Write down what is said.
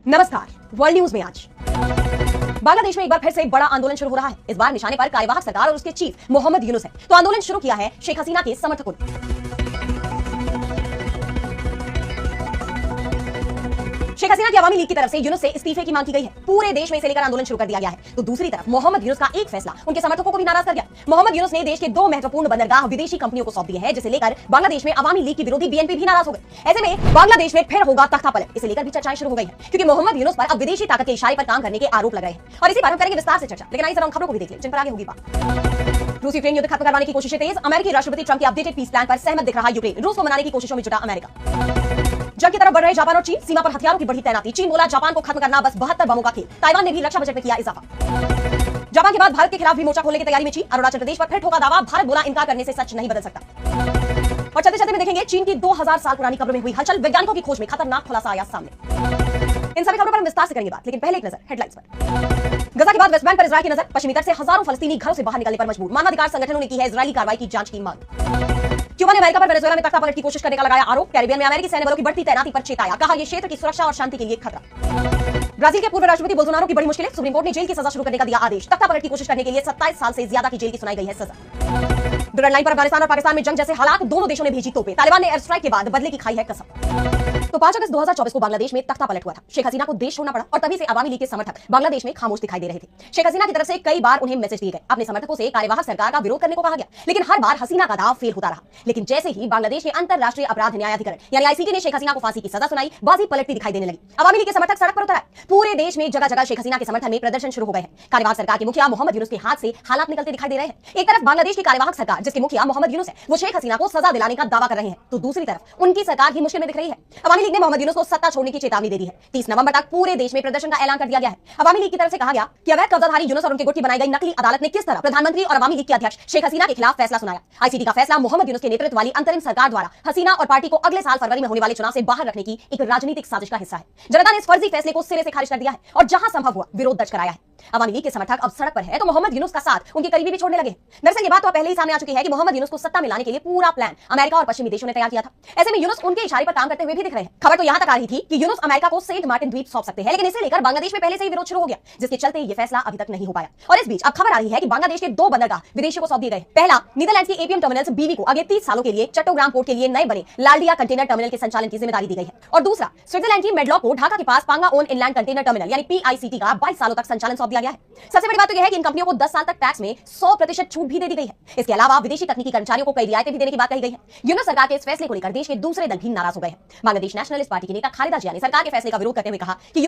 नमस्कार। World news में आज बांग्लादेश में एक बार फिर से बड़ा आंदोलन शुरू हो रहा है। इस बार निशाने पर कार्यवाहक सरकार और उसके चीफ मोहम्मद यूनुस है। तो आंदोलन शुरू किया है शेख हसीना के समर्थकों ने। शेख हसीना की अवामी लीग की तरफ से यूनुस से इस्तीफे की मांग की गई है। पूरे देश में इसे लेकर आंदोलन शुरू कर दिया गया है। तो दूसरी तरफ मोहम्मद यूनुस का एक फैसला उनके समर्थकों को भी नाराज कर गया। मोहम्मद यूनुस ने देश के 2 महत्वपूर्ण बंदरगाह विदेशी कंपनियों को सौंप दिए हैं, जिसे लेकर बांग्लादेश में अवामी लीग की विरोधी बीएनपी भी नाराज हो गई। ऐसे में बांग्लादेश में फिर होगा तख्तापलट, इसे लेकर भी चर्चाएं शुरू हो गई है, क्योंकि मोहम्मद यूनुस पर अब विदेशी ताकत के इशारे पर काम करने के आरोप लग रहे हैं। और इसी पर हम करेंगे विस्तार से चर्चा। लेकिन आइए जरा उन खबरों को भी देख लें जिन पर आगे होगी बात। रूस यूक्रेन युद्ध खत्म करवाने की कोशिशें तेज। अमेरिकी राष्ट्रपति ट्रंप के अपडेटेड पीस प्लान पर सहमत दिख रहा यूक्रेन। रूस को मनाने की कोशिशों में जुटा अमेरिका। जंग की तरफ बढ़ रहे जापान और चीन। सीमा पर हथियारों की बढ़ी तैनाती। चीन बोला जापान को खत्म करना बस 72 बमों का खेल। ताइवान ने भी रक्षा बजट में किया इजाफा। जापान के बाद भारत के खिलाफ भी मोर्चा खोलने की तैयारी में चीन। अरुणाचल प्रदेश पर फिर ठोका दावा। भारत बोला इनकार करने से सच नहीं बदल सकता। और चलते चलते में देखेंगे चीन की 2000 साल पुरानी कब्र में हुई हलचल। वैज्ञानिकों की खोज में खतरनाक खुलासा आया सामने। इन सभी खबरों पर हम विस्तार से करेंगे बात, लेकिन पहले एक नजर हेडलाइंस पर। गजा के बाद वेस्ट बैंक पर इजरायल की नजर। पश्चिमी तट से हजारों फलस्तीनी घरों से बाहर निकलने पर मजबूर। मानवाधिकार संगठनों ने की है इजरायली कार्रवाई की जांच की मांग। क्यूबा ने अमेरिका पर वेनेजुएला में तख्तापलट की कोशिश करने का लगाया आरोप। कैरिबियन में अमेरिकी सैन्य बलों की बढ़ती तैनाती पर चेताया। कहा यह क्षेत्र की सुरक्षा और शांति के लिए खतरा। ब्राजील के पूर्व राष्ट्रपति बोल्सोनारो की बड़ी मुश्किलें। सुप्रीम कोर्ट ने जेल की सजा शुरू करने का दिया आदेश। तख्तापलट की कोशिश करने के लिए 27 साल से ज्यादा की जेल की सुनाई गई है सजा। रेड लाइन पर अफगानिस्तान और पाकिस्तान में जंग जैसे हालात। दोनों देशों ने भेजी तोपें। तालिबान ने एयर स्ट्राइक के बाद बदले की खाई है कसम। तो 5 अगस्त 2024 को बांग्लादेश में तख्तापलट हुआ था। शेख हसीना को देश छोड़ना पड़ा और तभी से अवामी लीग के समर्थक बांग्लादेश में खामोश दिखाई दे रहे थे। शेख हसीना की तरफ से कई बार उन्हें मैसेज दिए गए। अपने समर्थकों से कार्यवाहक सरकार का विरोध करने को कहा गया, लेकिन हर बार हसीना का दाव फेल होता रहा। लेकिन जैसे ही बांग्लादेश के अंतरराष्ट्रीय अपराध न्यायाधिकरण यानी आईसीटी ने शेख हसीना को फांसी की सजा सुनाई, बाजी पलटती दिखाई देने लगी। अवामी लीग के समर्थक सड़क पर उतर आए। पूरे देश में जगह जगह शेख हसीना के समर्थन में प्रदर्शन शुरू हो गए हैं। कार्यवाहक सरकार के मुखिया मोहम्मद यूनुस के हाथ से हालात निकलते दिखाई दे रहे हैं। एक तरफ बांग्लादेश की कार्यवाहक सरकार, जिसके मुखिया मोहम्मद यूनुस है, वो शेख हसीना को सजा दिलाने का दावा कर रहे हैं, तो दूसरी तरफ उनकी सरकार ही मुश्किल में दिख रही है। अवामी लीग ने मोहम्मद यूनुस को सत्ता छोड़ने की चेतावनी दे दी है। 30 नवंबर तक पूरे देश में प्रदर्शन का ऐलान कर दिया गया है। अवामी लीग की तरफ से कहा गया कि अवैध कब्जाधारी यूनुस और उनके गुट की बनाई गई नकली अदालत ने किस तरह प्रधानमंत्री और अवामी लीग के अध्यक्ष शेख हसीना के खिलाफ फैसला सुनाया। आईसीटी का फैसला मोहम्मद यूनुस के नेतृत्व वाली अंतरिम सरकार द्वारा हसीना और पार्टी को अगले साल फरवरी में होने वाले चुनाव से बाहर रखने की एक राजनीतिक साजिश का हिस्सा है। जनता ने इस फर्जी फैसले को सिरे से खारिज कर दिया है और जहां संभव हुआ विरोध दर्ज कराया है। अवामी लीग के समर्थक अब सड़क पर है तो मोहम्मद यूनुस का साथ उनके करीबी भी छोड़ने लगे। दरअसल ये बात तो पहले ही सामने आ चुकी है कि मोहम्मद यूनुस को सत्ता में लाने के लिए पूरा प्लान अमेरिका और पश्चिमी देशों ने तैयार किया था। ऐसे में यूनुस उनके इशारे पर काम करते हुए भी दिख रहे हैं। खबर तो यहां तक आ रही थी कि यूनुस अमेरिका को सेंट मार्टिन द्वीप सौंप सकते हैं, लेकिन इसे लेकर बांग्लादेश में पहले से ही विरोध शुरू हो गया, जिसके चलते ये फैसला अभी तक नहीं हो पाया। और इस बीच अब खबर आ रही है कि बांग्लादेश के 2 बंदरगाह विदेशियों को सौंप दिए गए। पहला नीदरलैंड की एपीएम टर्मिनल्स बीवी को अगले 30 सालों के लिए चट्टोग्राम पोर्ट के लिए नए बने लालडिया कंटेनर टर्मिनल के संचालन की जिम्मेदारी दी गई है। और दूसरा स्विट्जरलैंड की मेडलॉक को ढाका के पास पांगा ओन इनलैंड कंटेनर टर्मिनल यानी पीआईसीटी का 22 सालों तक संचालन सौंप दिया गया है। सबसे बड़ी बात तो यह है कि इन कंपनियों को 10 साल तक टैक्स में 100% छूट भी दे दी गई है। इसके अलावा विदेशी तकनीकी कर्मचारियों को कई रियायतें भी देने की बात कही गई है। यूनुस सरकार के इस फैसले को लेकर देश के दूसरे दल भी नाराज हो गए हैं। बांग्लादेश नेशनलिस्ट पार्टी के नेता खालिदा जिया ने सरकार के फैसले का विरोध करते हुए कहा कि